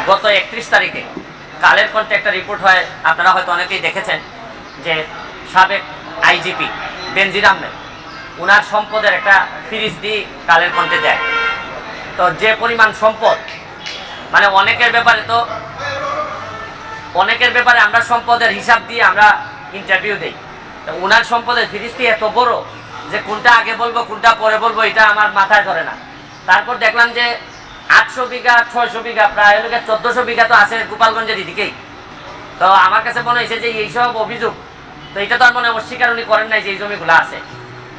গত 31 তারিখে কালের কণ্ঠে একটা রিপোর্ট হয়, আপনারা হয়তো অনেকেই দেখেছেন, যে সাবেক আইজিপি বেনজির আহমেদ ওনার সম্পদের একটা ফিরিস্তি কালের কণ্ঠে দেয়। তো যে পরিমাণ সম্পদ, মানে অনেকের ব্যাপারে আমরা সম্পদের হিসাব দিয়ে আমরা ইন্টারভিউ দিই। তো ওনার সম্পদের ফিরিস্তি এত বড় যে কোনটা আগে বলবো কোনটা পরে বলবো এটা আমার মাথায় ধরে না। তারপর দেখলাম যে 800 বিঘা 600 বিঘা প্রায় 1400 বিঘা তো আছে গোপালগঞ্জের দিকেই। তো আমার কাছে মনে হয়েছে যে এইসব অভিযোগ, তো এটা তো আর মনে অস্বীকার উনি করেন নাই যে এই জমিগুলো আছে।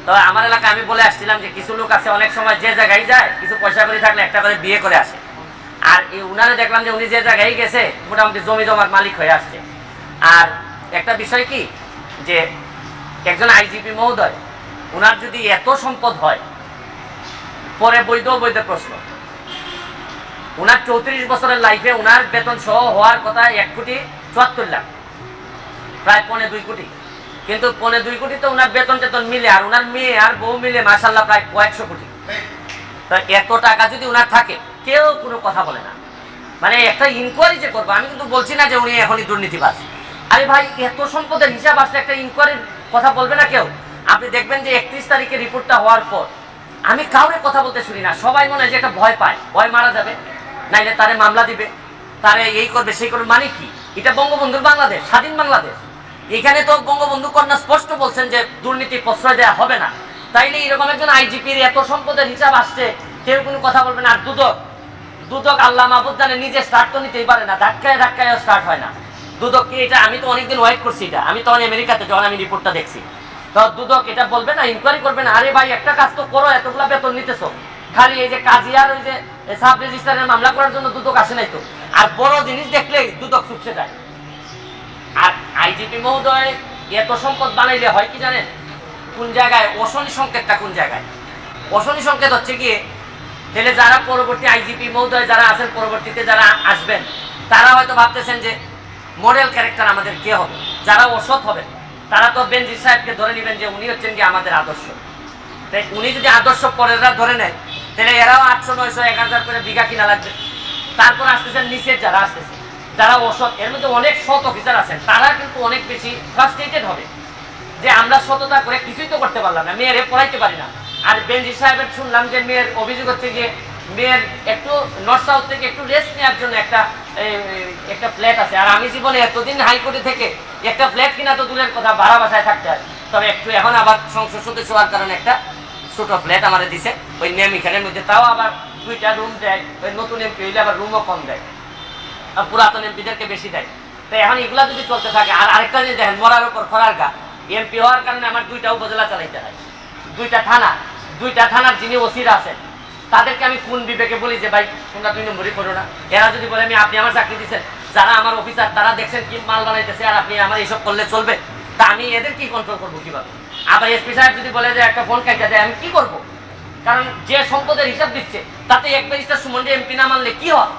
তো আমার এলাকায় আমি বলে আসছিলাম যে কিছু লোক আছে অনেক সময় যে জায়গায় যায় কিছু পয়সা করে থাকলে একটা করে বিয়ে করে আসে, আর এই উনারে দেখলাম যে উনি যে জায়গায় গেছে মোটামুটি জমি জমার মালিক হয়ে আসছে। আর একটা বিষয় কি, যে একজন আইজিপি মহোদয় উনার যদি এত সম্পদ হয়, পরে বৈধ প্রশ্ন, উনার 34 বছরের লাইফে উনার বেতন সহ হওয়ার কথা 1,74,00,000, প্রায় 1.25 কোটি। কিন্তু 1.25 কোটি তো উনার বেতন মিলে, আর উনার মেয়ে আর বউ মিলে মাশাআল্লাহ প্রায় কয়েকশো কোটি। তো এত টাকা যদি উনার থাকে কেউ কোনো কথা বলে না, মানে একটা ইনকোয়ারি যে করবো, আমি কিন্তু বলছি না যে উনি এখনই দুর্নীতিবাজ। আরে ভাই, এত সম্পদের হিসাব আসলে একটা ইনকোয়ারির কথা বলবে না কেউ? আপনি দেখবেন যে 31 তারিখে রিপোর্টটা হওয়ার পর আমি কাউরে কথা বলতে শুনি না, সবাই মনে হয় যে একটা ভয় পায়, ভয় মারা যাবে, নাইলে তারে মামলা দিবে, তারে এই করবে সেই করবে। মানে কি, এটা বঙ্গবন্ধুর বাংলাদেশ, স্বাধীন বাংলাদেশ। এখানে তো বঙ্গবন্ধু কন্যা স্পষ্ট বলছেন যে দুর্নীতি প্রশ্রয় দেওয়া হবে না। তাইলে এরকম একজন আইজিপির এত সম্পদের হিসাব আসছে, কেউ কোনো কথা বলবে না। আর দুদক আল্লাহ মাহফুজ জানে নিজে স্টার্ট তো নিতেই পারে না, ধাক্কায় স্টার্ট হয় না। দুদক কি এটা, আমি তো অনেকদিন ওয়েট করছি, এটা আমি তখন আমেরিকাতে যখন আমি রিপোর্টটা দেখছি, তো দুদক এটা বলবে না, ইনকোয়ারি করবে না? আরে ভাই, একটা কাজ তো করো, এতগুলা বেতন নিতেছো, খালি এই যে কাজী আর ওই যে সাব রেজিস্ট্রারের মামলা করার জন্য দুদক আসে নাই তো। আর বড় জিনিস দেখলেই দুদক চুপসে যায়। আর আইজিপি মহোদয় এত সম্পদ বানাইলে হয় কি জানেন, কোন জায়গায় অশনি সংকেতটা, কোন জায়গায় অশনি সংকেত হচ্ছে গিয়ে, তাহলে যারা পরবর্তী আইজিপি মহোদয় যারা আছেন, পরবর্তীতে যারা আসবেন, তারা হয়তো ভাবতেছেন যে মডেল ক্যারেক্টার আমাদের কে হবে, যারা অসৎ হবেন তারা তো বেনজির সাহেবকে ধরে নেবেন যে উনি হচ্ছেন কি আমাদের আদর্শ। তাই উনি যদি আদর্শ পরেরা ধরে নেয়, তাহলে এরাও 800 900 1000 করে বিঘা কিনা লাগবে। তারপর আসতেছেন নিচের যারা আসতেছে, যারা অসৎ, এর মধ্যে অনেক সৎ অফিসার আছেন, তারা কিন্তু অনেক বেশি ফ্রাস্ট্রেটেড হবে যে আমরা সততা করে কিছুই তো করতে পারলাম না, মেয়েরে পড়াইতে পারি না। আর বেনজির সাহেবের শুনলাম যে মেয়ের অভিযোগ হচ্ছে যে মেয়ের একটু নর্থ সাউথ থেকে একটু রেস্ট নেওয়ার জন্য একটা ফ্ল্যাট আছে। আর আমি জীবনে এতদিন হাইকোর্টে থেকে একটা ফ্ল্যাট কিনা তো দূরের কথা, ভাড়া বাসায় থাকতে হয়। তবে একটু এখন আবার সংসদ সদস্য হওয়ার কারণে একটা ছোট ফ্ল্যাট আমার দিছে ওই নেমিখানের মধ্যে, তাও আবার 2টা রুম দেয়। ওই নতুন এমপি হইলে আবার রুমও কম দেয়, আর পুরাতন এমপিদেরকে বেশি দেয়। তো এখন এগুলা যদি চলতে থাকে, আর আরেকটা জিনিস দেখেন, মরার উপর খরার গা, এমপি হওয়ার কারণে আমার 2টা উপজেলা চালাইতে হয়, 2টা থানার যিনি ওসিরা আছেন তাদেরকে আমি কোন বিবেকে বলি যে ভাই তোমরা 2 নম্বরই করো না? এরা যদি বলে আপনি আমার চাকরি দিচ্ছেন, যারা আমার অফিসার তারা দেখছেন কি মাল বানাইতেছে, আর আপনি আমার এইসব করলে চলবে? তা আমি এদের কি কন্ট্রোল করবো কিভাবে? আবার এসপি সাহেব যদি বলে যে একটা ফোন কাইটা দেয়, আমি কি করবো? কারণ যে সম্পদের হিসাব দিচ্ছে তাতে এক ব্যারিস্টার সুমন এমপি না মানলে কি হয়?